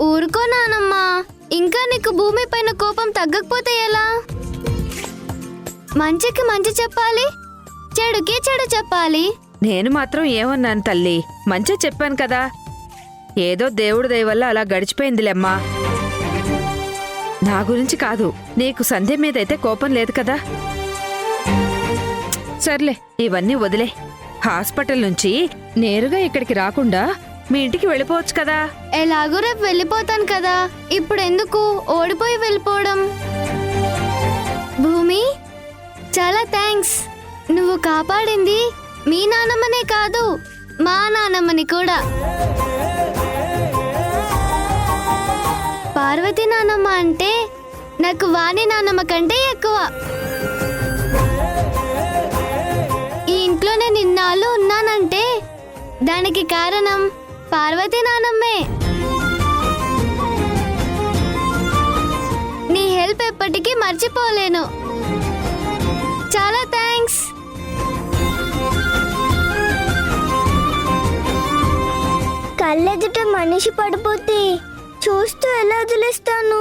ఊరుకో నానమ్మా, ఇంకా నీకు భూమి పైన కోపం తగ్గకపోతే ఎలా? మంచికి మంచి చెప్పాలి, చెడుకి చెడు చెప్పాలి. నేను మాత్రం ఏమన్నాను తల్లి, మంచిగా చెప్పాను కదా. ఏదో దేవుడి దయ వల్ల అలా గడిచిపోయిందిలేమ్మా. నా గురించి కాదు, నీకు సంధ్య మీదైతే కోపం లేదు కదా. సర్లే, ఇవన్నీ వదిలే. హాస్పిటల్ నుంచి నేరుగా ఇక్కడికి రాకుండా మీ ఇంటికి వెళ్ళిపోవచ్చు కదా. ఎలాగో రేపు వెళ్ళిపోతాను కదా, ఇప్పుడు ఎందుకు ఓడిపోయి వెళ్ళిపోవడం? భూమి, చాలా థ్యాంక్స్. నువ్వు కాపాడింది మీ నానమ్మనే కాదు, మా నానమ్మని కూడా. పార్వతి నానమ్మ అంటే నాకు వాణి నానమ్మ కంటే ఎక్కువ. ఈ ఇంట్లో నేను ఇన్నాళ్ళు ఉన్నానంటే దానికి కారణం పార్వతి నానమ్మే. నీ హెల్ప్ ఎప్పటికీ మర్చిపోలేను. చాలా థ్యాంక్స్. కళ్ళెదుట మనిషి పడిపోతే చూస్తూ ఎలా వదిలేస్తాను?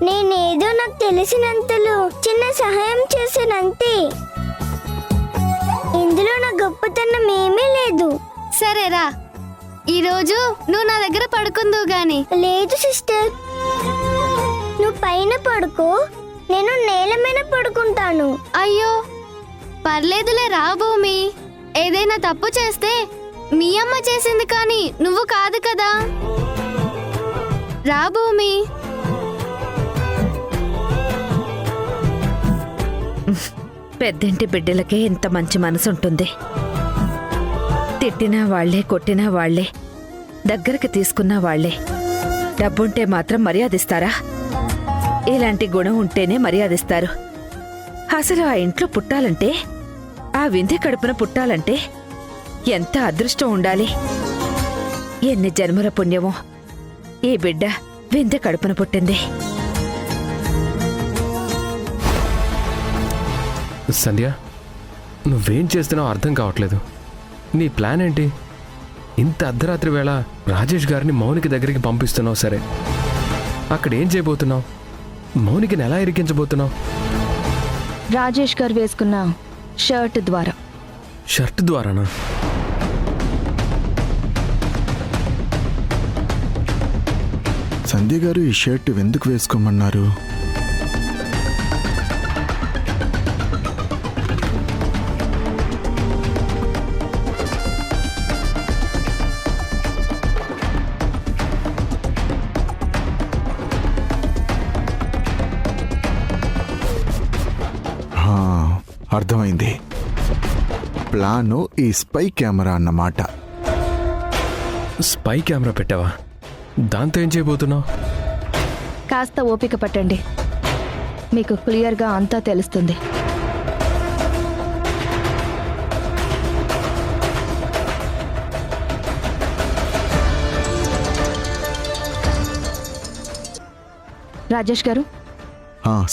నేనేదో నాకు తెలిసినంతలో చిన్న సహాయం చేశానంతే. ఇందులో నా గొప్పతనం ఏమీ లేదు. సరేరా, ఈరోజు నువ్వు నా దగ్గర పడుకుందువు గాని. లేదు సిస్టర్, నువ్వు పైన పడుకో, నేను నేల మీద పడుకుంటాను. అయ్యో పర్లేదులే రా భూమి. ఏదైనా తప్పు చేస్తే మీ అమ్మ చేసింది కానీ నువ్వు కాదు కదా. రా భూమి. పెద్దింటి బిడ్డలకే ఇంత మంచి మనసు ఉంటుంది. తిట్టినా వాళ్లే, కొట్టినా వాళ్లే, దగ్గరికి తీసుకున్నా వాళ్లే. డబ్బుంటే మాత్రం మర్యాదిస్తారా? ఇలాంటి గుణం ఉంటేనే మర్యాదిస్తారు. అసలు ఆ ఇంట్లో పుట్టాలంటే, ఆ వింధ్య కడుపున పుట్టాలంటే ఎంత అదృష్టం ఉండాలి. ఎన్ని జన్మల పుణ్యమో ఈ బిడ్డ వింధ్య కడుపున పుట్టింది. సంధ్య, నువ్వేం చేస్తున్నావో అర్థం కావట్లేదు. నీ ప్లాన్ ఏంటి? ఇంత అర్ధరాత్రి వేళ రాజేష్ గారిని మౌనికి దగ్గరికి పంపిస్తున్నావు. సరే, అక్కడ ఏం చేయబోతున్నావు? మౌనికిని ఎలా ఇరికించబోతున్నావు? రాజేష్ గారు వేసుకున్న షర్ట్ ద్వారా. షర్ట్ ద్వారానా? సంధ్య గారు ఈ షర్ట్ ఎందుకు వేసుకోమన్నారు? అర్థమైంది. ప్లాను ఈ స్పై కెమెరా అన్నమాట. స్పై కెమెరా పెట్టావా? దాంతో ఏం చేయబోతున్నావు? కాస్త ఓపిక పట్టండి, మీకు క్లియర్గా అంతా తెలుస్తుంది. రాజేష్ గారు.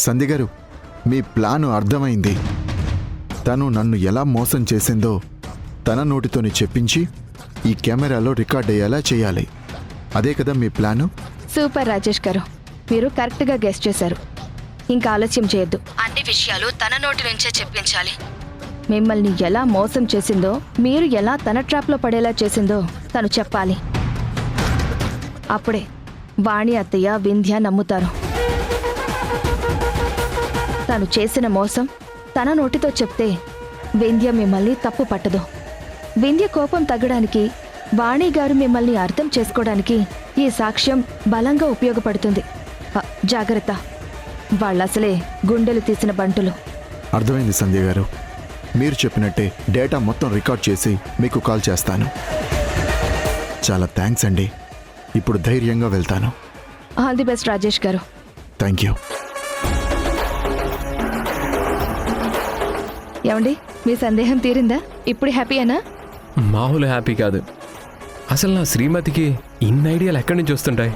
సంధ్య గారు, మీ ప్లాను అర్థమైంది. తను నన్ను ఎలా మోసం చేసిందో తన నోటితోని చెప్పించి ఈ కెమెరాలో రికార్డ్ అయ్యేలా చేయాలి. అదే కదా మీ ప్లాను? సూపర్ రాజేష్ గారు, మీరు కరెక్ట్గా గెస్ చేశారు. ఇంకా ఆలస్యం చేయొద్దు, అన్ని విషయాలు తన నోటి నుంచే చెప్పించాలి. మిమ్మల్ని ఎలా మోసం చేసిందో, మీరు ఎలా తన ట్రాప్లో పడేలా చేసిందో తను చెప్పాలి. అప్పుడే వాణి అత్తయ్య, వింధ్య నమ్ముతారు. తను చేసిన మోసం తన నోటితో చెప్తే వింధ్య మిమ్మల్ని తప్పు పట్టదు. వింధ్య కోపం తగ్గడానికి, వాణి గారు మిమ్మల్ని అర్థం చేసుకోవడానికి ఈ సాక్ష్యం బలంగా ఉపయోగపడుతుంది. జాగ్రత్త, వాళ్ళసలే గుండెలు తీసిన బంటులు. అర్థమైంది సంధ్య గారు. మీరు చెప్పినట్టే డేటా మొత్తం రికార్డ్ చేసి మీకు కాల్ చేస్తాను. చాలా థ్యాంక్స్ అండి. ఇప్పుడు ధైర్యంగా వెళ్తాను. ఆల్ ది బెస్ట్ రాజేష్ గారు. Thank you. ఏమండి, మీ సందేహం తీరిందా? ఇప్పుడు హ్యాపీయేనా? మామూలు హ్యాపీ కాదు. అసలు నా శ్రీమతికి ఇన్ని ఐడియాలు ఎక్కడి నుంచి వస్తుంటాయి?